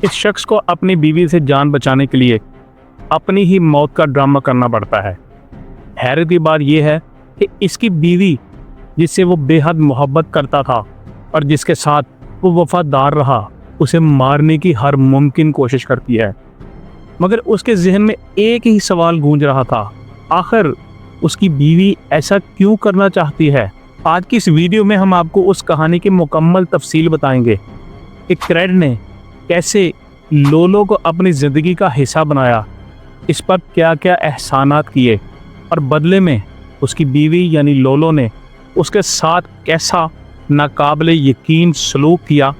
इस शख्स को अपनी बीवी से जान बचाने के लिए अपनी ही मौत का ड्रामा करना पड़ता है। हैरत की बात यह है कि इसकी बीवी, जिससे वो बेहद मोहब्बत करता था और जिसके साथ वो वफादार रहा, उसे मारने की हर मुमकिन कोशिश करती है। मगर उसके जहन में एक ही सवाल गूंज रहा था, आखिर उसकी बीवी ऐसा क्यों करना चाहती है। आज की इस वीडियो में हम आपको उस कहानी की मुकम्मल तफसील बताएंगे कि क्रेड ने कैसे लोलो को अपनी ज़िंदगी का हिस्सा बनाया, इस पर क्या क्या एहसानात किए और बदले में उसकी बीवी यानी लोलो ने उसके साथ कैसा नाकाबिले यकीन सलूक किया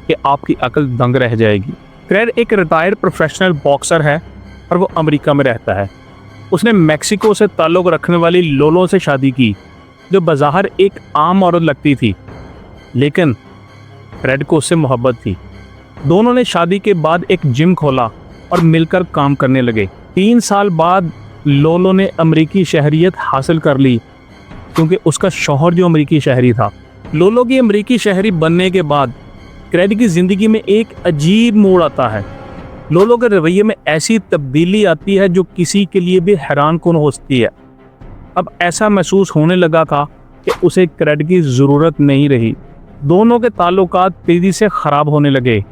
कि आपकी अक्ल दंग रह जाएगी। क्रेड एक रिटायर्ड प्रोफेशनल बॉक्सर है और वो अमेरिका में रहता है। उसने मेक्सिको से ताल्लुक़ रखने वाली लोलो से शादी की, जो बज़ाहिर एक आम औरत लगती थी, लेकिन क्रेड को उससे मोहब्बत थी। दोनों ने शादी के बाद एक जिम खोला और मिलकर काम करने लगे। 3 साल बाद लोलो ने अमेरिकी शहरियत हासिल कर ली, क्योंकि उसका शौहर जो अमेरिकी शहरी था। लोलो की अमेरिकी शहरी बनने के बाद क्रेड की ज़िंदगी में एक अजीब मोड़ आता है। लोलो के रवैये में ऐसी तब्दीली आती है जो किसी के लिए भी हैरान कुन होती है। अब ऐसा महसूस होने लगा था कि उसे क्रेड की ज़रूरत नहीं रही। दोनों के ताल्लुकात तेज़ी से ख़राब होने लगे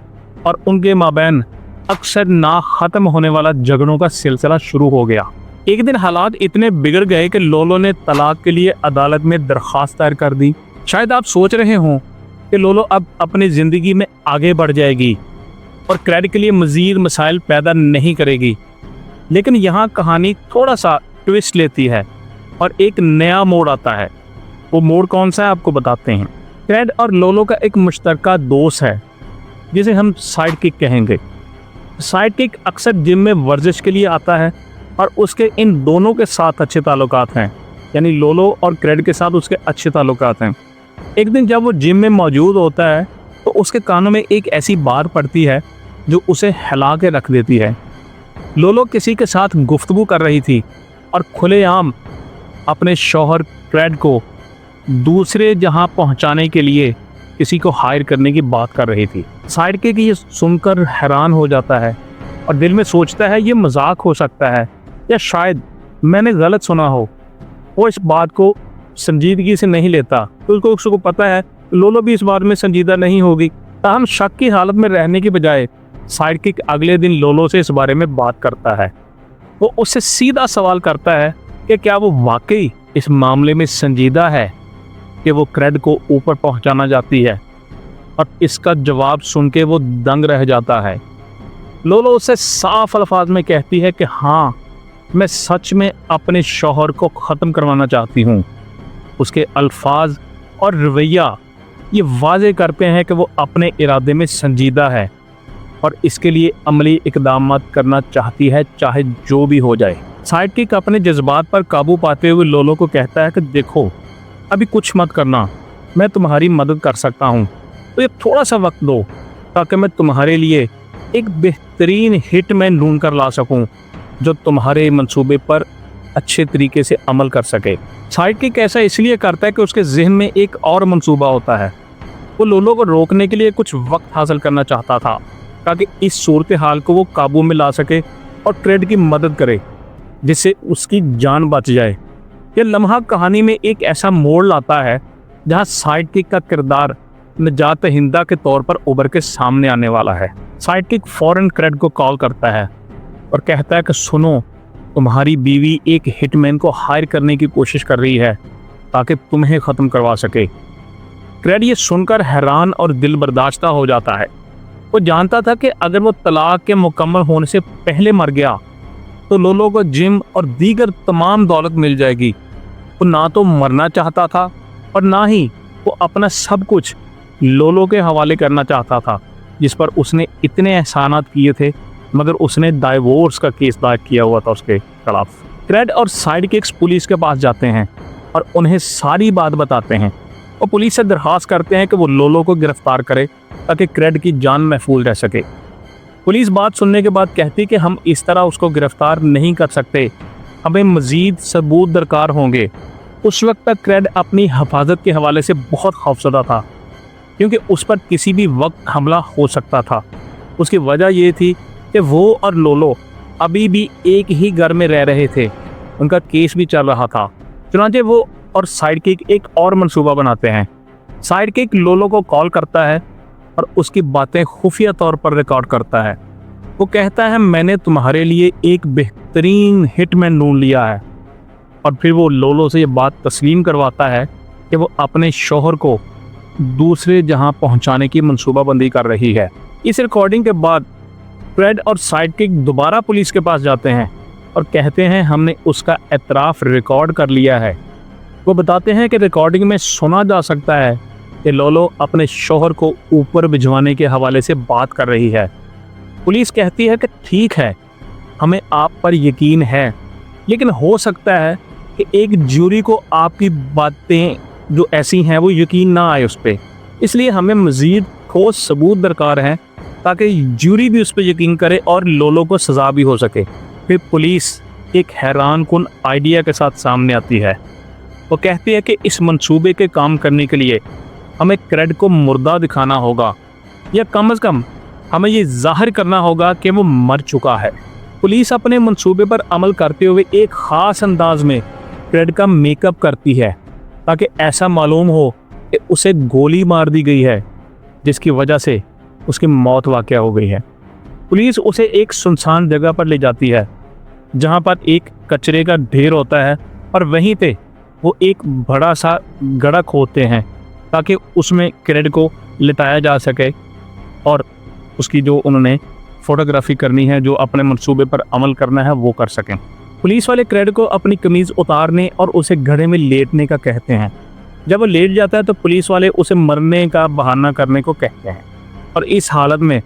और उनके माबैन अक्सर ना ख़त्म होने वाला झगड़ों का सिलसिला शुरू हो गया। एक दिन हालात इतने बिगड़ गए कि लोलो ने तलाक के लिए अदालत में दरख्वास्त दायर कर दी। शायद आप सोच रहे हों कि लोलो अब अपनी ज़िंदगी में आगे बढ़ जाएगी और क्रेड के लिए मज़ीद मसाइल पैदा नहीं करेगी, लेकिन यहाँ कहानी थोड़ा सा ट्विस्ट लेती है और एक नया मोड़ आता है। वो मोड़ कौन सा है आपको बताते हैं। क्रेड और लोलो का एक मुश्तरका दोस्त है जिसे हम साइड किक कहेंगे। साइड किक अक्सर जिम में वर्जिश के लिए आता है और उसके इन दोनों के साथ अच्छे ताल्लुकात हैं, यानी लोलो और क्रेड के साथ उसके अच्छे ताल्लुकात हैं। एक दिन जब वो जिम में मौजूद होता है तो उसके कानों में एक ऐसी बात पड़ती है जो उसे हिला के रख देती है। लोलो किसी के साथ गुफ्तगू कर रही थी और खुलेआम अपने शौहर क्रेड को दूसरे जहां पहुंचाने के लिए किसी को हायर करने की बात कर रही थी। साइड के ये सुनकर हैरान हो जाता है और दिल में सोचता है ये मजाक हो सकता है या शायद मैंने गलत सुना हो। वो इस बात को संजीदगी से नहीं लेता, क्योंकि उसको पता है लोलो भी इस बात में संजीदा नहीं होगी। ताहम शक की हालत में रहने की बजाय साइड किक अगले दिन लोलो से इस बारे में बात करता है। वो उससे सीधा सवाल करता है कि क्या वो वाकई इस मामले में संजीदा है कि वो क्रेड को ऊपर पहुंचाना चाहती है, और इसका जवाब सुन के वो दंग रह जाता है। लोलो उससे साफ अल्फाज में कहती है कि हाँ, मैं सच में अपने शौहर को ख़त्म करवाना चाहती हूँ। उसके अल्फाज और रवैया ये वाज़े करते हैं कि वो अपने इरादे में संजीदा है और इसके लिए अमली इक़दाम करना चाहती है, चाहे जो भी हो जाए। साइड किक अपने जज्बात पर काबू पाते हुए लोलो को कहता है कि देखो, अभी कुछ मत करना, मैं तुम्हारी मदद कर सकता हूँ, तो ये थोड़ा सा वक्त दो ताकि मैं तुम्हारे लिए एक बेहतरीन हिटमैन ढूंढ कर ला सकूँ जो तुम्हारे मंसूबे पर अच्छे तरीके से अमल कर सके। साइड किक ऐसा इसलिए करता है कि उसके जहन में एक और मंसूबा होता है। वो लोलो को रोकने के लिए कुछ वक्त हासिल करना चाहता था ताकि इस सूरत हाल को वो काबू में ला सके और क्रेड की मदद करे, जिससे उसकी जान बच जाए। यह लम्हा कहानी में एक ऐसा मोड़ लाता है जहाँ साइड किक का किरदार निजात हिंदा के तौर पर उभर के सामने आने वाला है। साइड किक फौरन क्रेड को कॉल करता है और कहता है कि सुनो, तुम्हारी बीवी एक हिटमैन को हायर करने की कोशिश कर रही है ताकि तुम्हें ख़त्म करवा सके। क्रेड ये सुनकर हैरान और दिल बर्दाश्ता हो जाता है। वो जानता था कि अगर वो तलाक के मुकम्मल होने से पहले मर गया तो लोलो को जिम और दीगर तमाम दौलत मिल जाएगी। वो ना तो मरना चाहता था और ना ही वो अपना सब कुछ लोलो के हवाले करना चाहता था, जिस पर उसने इतने एहसानात किए थे, मगर उसने डाइवोर्स का केस दायर किया हुआ था उसके खिलाफ। क्रेड और साइड किक्स पुलिस के पास जाते हैं और उन्हें सारी बात बताते हैं। वो पुलिस से दरख्वास्त करते हैं कि वो लोलो को गिरफ्तार करे ताकि क्रेड की जान महफूज रह सके। पुलिस बात सुनने के बाद कहती कि हम इस तरह उसको गिरफ्तार नहीं कर सकते, हमें मज़ीद सबूत दरकार होंगे। उस वक्त तक क्रेड अपनी हिफाजत के हवाले से बहुत खौफजदा था, क्योंकि उस पर किसी भी वक्त हमला हो सकता था। उसकी वजह ये थी कि वो और लोलो अभी भी एक ही घर में रह रहे थे, उनका केस भी चल रहा था। चुनांचे वो और साइडकिक एक और मंसूबा बनाते हैं। साइडकिक लोलो को कॉल करता है और उसकी बातें खुफिया तौर पर रिकॉर्ड करता है। वो कहता है मैंने तुम्हारे लिए एक बेहतरीन हिटमैन ढूंढ लिया है, और फिर वो लोलो से ये बात तस्लीम करवाता है कि वो अपने शौहर को दूसरे जहां पहुंचाने की मंसूबाबंदी कर रही है। इस रिकॉर्डिंग के बाद क्रेड और साइडकिक दोबारा पुलिस के पास जाते हैं और कहते हैं हमने उसका एतराफ़ रिकॉर्ड कर लिया है। वो बताते हैं कि रिकॉर्डिंग में सुना जा सकता है कि लोलो अपने शौहर को ऊपर भिजवाने के हवाले से बात कर रही है। पुलिस कहती है कि ठीक है, हमें आप पर यकीन है, लेकिन हो सकता है कि एक ज्यूरी को आपकी बातें जो ऐसी हैं वो यकीन ना आए उस पर, इसलिए हमें मज़ीद ठोस सबूत दरकार हैं ताकि ज्यूरी भी उस पर यकीन करे और लोलो को सज़ा भी हो सके। फिर पुलिस एक हैरान कुन आइडिया के साथ सामने आती है। वो कहती है कि इस मंसूबे के काम करने के लिए हमें क्रेड को मुर्दा दिखाना होगा, या कम से कम हमें ये जाहिर करना होगा कि वो मर चुका है। पुलिस अपने मंसूबे पर अमल करते हुए एक ख़ास अंदाज में क्रेड का मेकअप करती है ताकि ऐसा मालूम हो कि उसे गोली मार दी गई है, जिसकी वजह से उसकी मौत वाक़या हो गई है। पुलिस उसे एक सुनसान जगह पर ले जाती है जहां पर एक कचरे का ढेर होता है, और वहीं पे वो एक बड़ा सा गड्ढा खोदते हैं ताकि उसमें क्रेड को लिटाया जा सके और उसकी जो उन्होंने फ़ोटोग्राफी करनी है, जो अपने मंसूबे पर अमल करना है, वो कर सकें। पुलिस वाले क्रेड को अपनी कमीज़ उतारने और उसे गड्ढे में लेटने का कहते हैं। जब वो लेट जाता है तो पुलिस वाले उसे मरने का बहाना करने को कहते हैं, और इस हालत में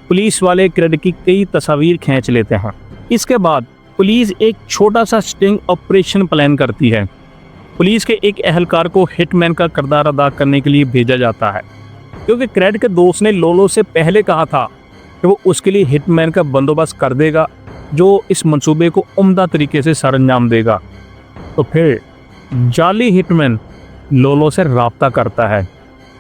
पुलिस वाले क्रेड की कई तस्वीर खींच लेते हैं। इसके बाद पुलिस एक छोटा सा स्टिंग ऑपरेशन प्लान करती है। पुलिस के एक एहलकार को हिटमैन का किरदार अदा करने के लिए भेजा जाता है, क्योंकि क्रेड के दोस्त ने लोलो से पहले कहा था कि वो उसके लिए हिटमैन का बंदोबस्त कर देगा जो इस मंसूबे को उम्दा तरीके से सरअंजाम देगा। तो फिर जाली हिटमैन लोलो से राब्ता करता है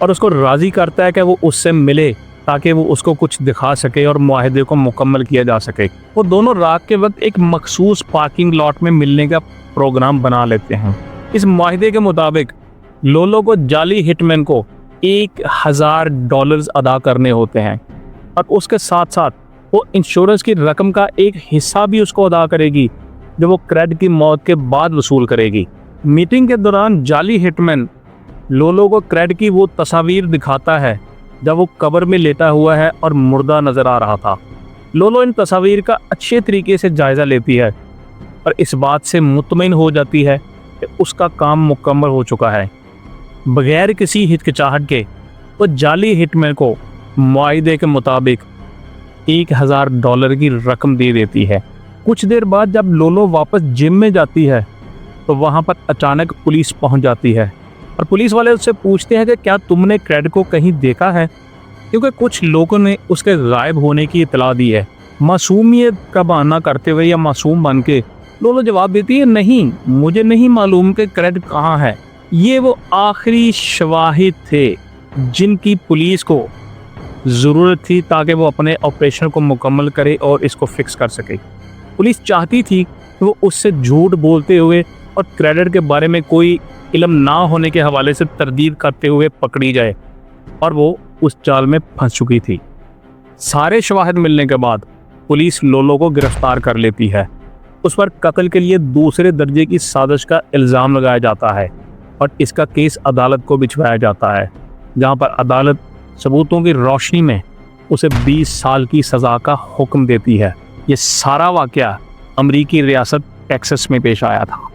और उसको राज़ी करता है कि वो उससे मिले ताकि वो उसको कुछ दिखा सके और मुआहदे को मुकम्मल किया जा सके। वो दोनों रात के वक्त एक मखसूस पार्किंग लॉट में मिलने का प्रोग्राम बना लेते हैं। इस मुआहदे के मुताबिक लोलो को जाली हिटमैन को $1000 अदा करने होते हैं, और उसके साथ साथ वो इंश्योरेंस की रकम का एक हिस्सा भी उसको अदा करेगी जो वो क्रेड की मौत के बाद वसूल करेगी। मीटिंग के दौरान जाली हिटमैन लोलो को क्रेड की वो तस्वीर दिखाता है जब वो कब्र में लेटा हुआ है और मुर्दा नज़र आ रहा था। लोलो इन तस्वीर का अच्छे तरीके से जायज़ा लेती है और इस बात से मुतमईन हो जाती है कि उसका काम मुकम्मल हो चुका है। बगैर किसी हिचकिचाहट के वो जाली हिटमैन को मुआहदे के मुताबिक $1000 की रकम दे देती है। कुछ देर बाद जब लोलो वापस जिम में जाती है तो वहाँ पर अचानक पुलिस पहुँच जाती है, और पुलिस वाले उससे पूछते हैं कि क्या तुमने क्रेड को कहीं देखा है, क्योंकि कुछ लोगों ने उसके गायब होने की इतला दी है। मासूमियत का बहाना करते हुए या मासूम बन के लोलो जवाब देती है, नहीं, मुझे नहीं मालूम कि क्रेड कहाँ है। ये वो आखिरी शवाहिद थे जिनकी पुलिस को ज़रूरत थी ताकि वो अपने ऑपरेशन को मुकम्मल करे और इसको फिक्स कर सके। पुलिस चाहती थी कि वो उससे झूठ बोलते हुए और क्रेडिट के बारे में कोई इल्म ना होने के हवाले से तरदीद करते हुए पकड़ी जाए, और वो उस जाल में फंस चुकी थी। सारे शवाहिद मिलने के बाद पुलिस लोलो को गिरफ्तार कर लेती है। उस पर कत्ल के लिए दूसरे दर्जे की साजिश का इल्ज़ाम लगाया जाता है और इसका केस अदालत को भिजवाया जाता है, जहां पर अदालत सबूतों की रोशनी में उसे 20 साल की सज़ा का हुक्म देती है। ये सारा वाक़या अमरीकी रियासत टेक्सास में पेश आया था।